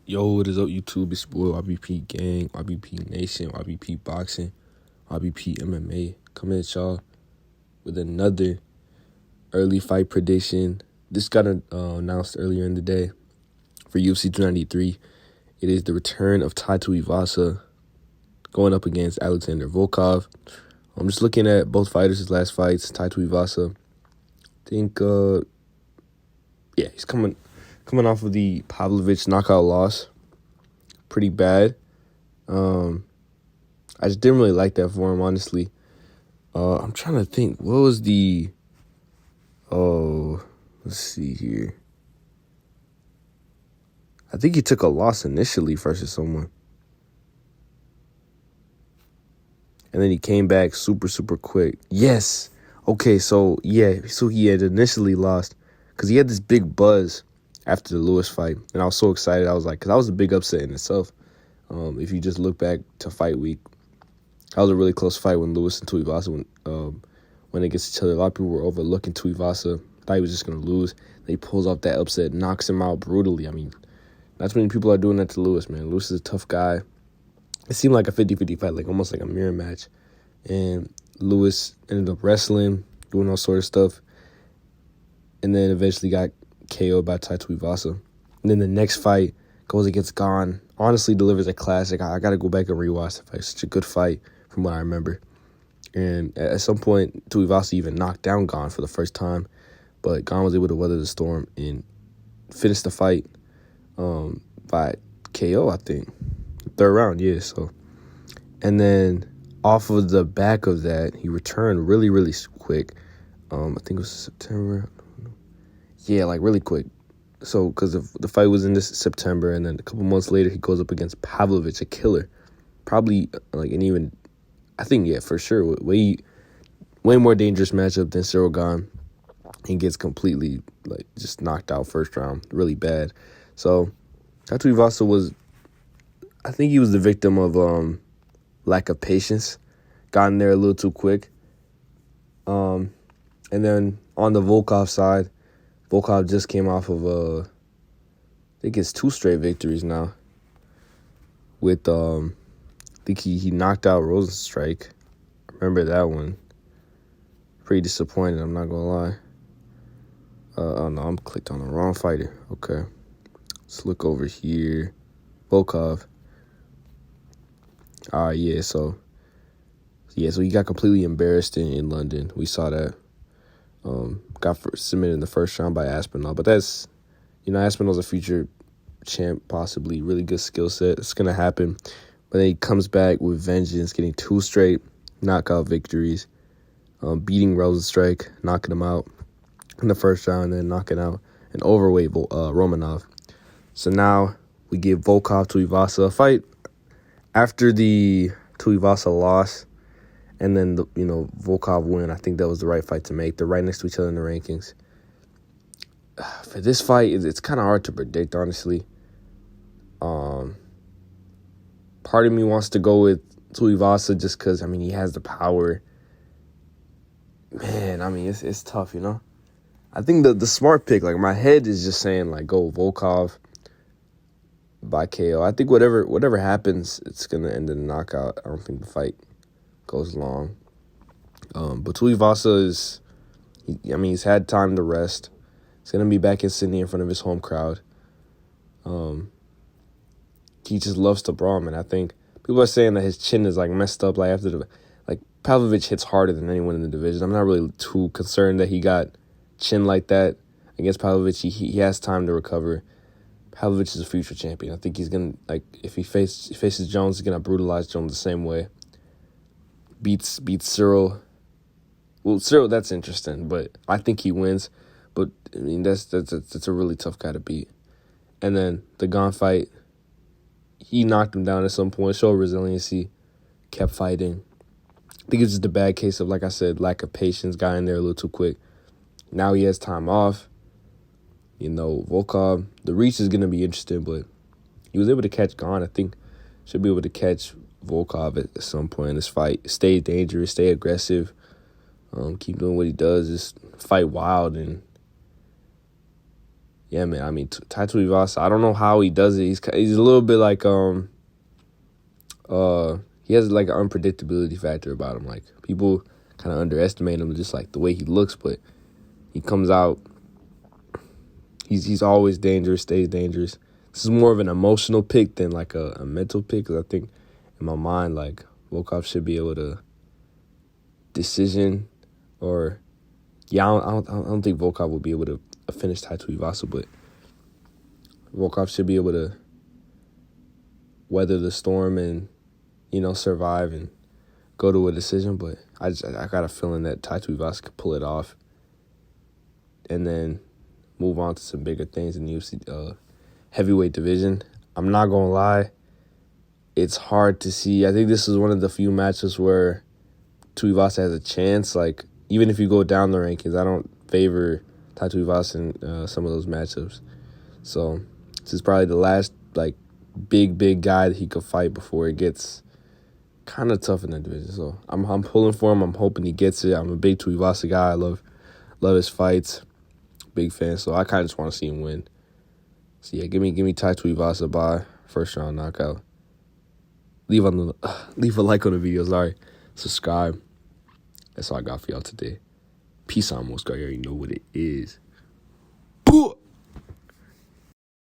Yo, what is up, YouTube? It's your boy YBP Gang, YBP Nation, YBP Boxing, YBP MMA. Coming at y'all with another early fight prediction. This got announced earlier in the day for UFC 293. It is the return of TUIVASA going up against Alexander Volkov. I'm just looking at both fighters' last fights. TUIVASA, I think, he's coming off of the Pavlovich knockout loss. Pretty bad. I just didn't really like that for him, honestly. I'm trying to think. What was the... let's see here. I think he took a loss initially versus someone. And then he came back super, super quick. Yes. Okay, so he had initially lost because he had this big buzz after the Lewis fight. And I was so excited. I was like, because that was a big upset in itself. If you just look back to fight week, that was a really close fight when Lewis and TUIVASA went against each other. A lot of people were overlooking TUIVASA. Thought he was just going to lose. Then he pulls off that upset, knocks him out brutally. I mean, not too many people are doing that to Lewis, man. Lewis is a tough guy. It seemed like a 50-50 fight, like almost like a mirror match. And Lewis ended up wrestling, doing all sort of stuff. And then eventually got KO'd by TUIVASA. And then the next fight goes against Gane. Honestly, delivers a classic. I got to go back and rewatch the fight. Such a good fight from what I remember. And at some point, TUIVASA even knocked down Gane for the first time. But Gane was able to weather the storm and finish the fight by KO, I think. Third round, yeah. So, and then off of the back of that, he returned really, really quick. I think it was September. Yeah, like really quick. So, because the fight was in this September, and then a couple months later, he goes up against Pavlovich, a killer. Probably, I think, for sure, way more dangerous matchup than Cyril Gane. He gets completely, just knocked out first round, really bad. So, TUIVASA was, I think he was the victim of lack of patience. Got in there a little too quick. And then on the Volkov side, Volkov just came off of, I think it's 2 straight victories now. With, I think he knocked out Rosenstrike. I remember that one. Pretty disappointed, I'm not going to lie. Oh, no, I'm clicked on the wrong fighter. Okay. Let's look over here. Volkov. So he got completely embarrassed in London. We saw that. Got submitted in the first round by Aspinall. But that's, Aspinall's a future champ, possibly. Really good skill set. It's going to happen. But then he comes back with vengeance, getting 2 straight knockout victories. Beating Rosenstrike, knocking him out in the first round, and then knocking out an overweight Romanov. So now we give Volkov TUIVASA a fight after the TUIVASA loss. And then, Volkov win. I think that was the right fight to make. They're right next to each other in the rankings. For this fight, it's kind of hard to predict, honestly. Part of me wants to go with TUIVASA just because, he has the power. Man, it's tough, I think the smart pick, my head is just saying, go Volkov by KO. I think whatever happens, it's going to end in a knockout. I don't think the fight goes long. But TUIVASA is, he's had time to rest. He's going to be back in Sydney in front of his home crowd. He just loves to brawl, man. I think people are saying that his chin is, messed up, after the, Pavlovich hits harder than anyone in the division. I'm not really too concerned that he got chin like that against Pavlovich. He has time to recover. Pavlovich is a future champion. I think he's going to, if he faces Jones, he's going to brutalize Jones the same way. Beats Cyril. Well, Cyril, that's interesting, but I think he wins. But, that's a really tough guy to beat. And then the Gane fight, he knocked him down at some point, showed resiliency, kept fighting. I think it's just a bad case of, like I said, lack of patience, got in there a little too quick. Now he has time off. Volkov, the reach is going to be interesting, but he was able to catch Gane. I think should be able to catch Volkov at some point in this fight. Stay dangerous, stay aggressive, keep doing what he does, just fight wild and yeah, man. I mean, Tai Tuivasa, I don't know how he does it. He's a little bit like he has like an unpredictability factor about him. Like people kind of underestimate him just like the way he looks, but he comes out. He's always dangerous, stays dangerous. This is more of an emotional pick than like a mental pick, because I think in my mind, like, Volkov should be able to decision, or yeah, I don't think Volkov will be able to finish Tai Tuivasa, but Volkov should be able to weather the storm and, you know, survive and go to a decision. But I got a feeling that Tai Tuivasa could pull it off and then move on to some bigger things in the UFC heavyweight division. I'm not gonna lie, it's hard to see. I think this is one of the few matches where Tuivasa has a chance. Like, even if you go down the rankings, I don't favor Tai Tuivasa in some of those matchups. So this is probably the last like big guy that he could fight before it gets kind of tough in that division. So I'm pulling for him. I'm hoping he gets it. I'm a big Tuivasa guy. I love his fights. Big fan. So I kind of just want to see him win. So yeah, give me Tai Tuivasa by first round knockout. Leave a like on the video. Sorry, subscribe. That's all I got for y'all today. Peace out, most guy. You already know what it is. Boo!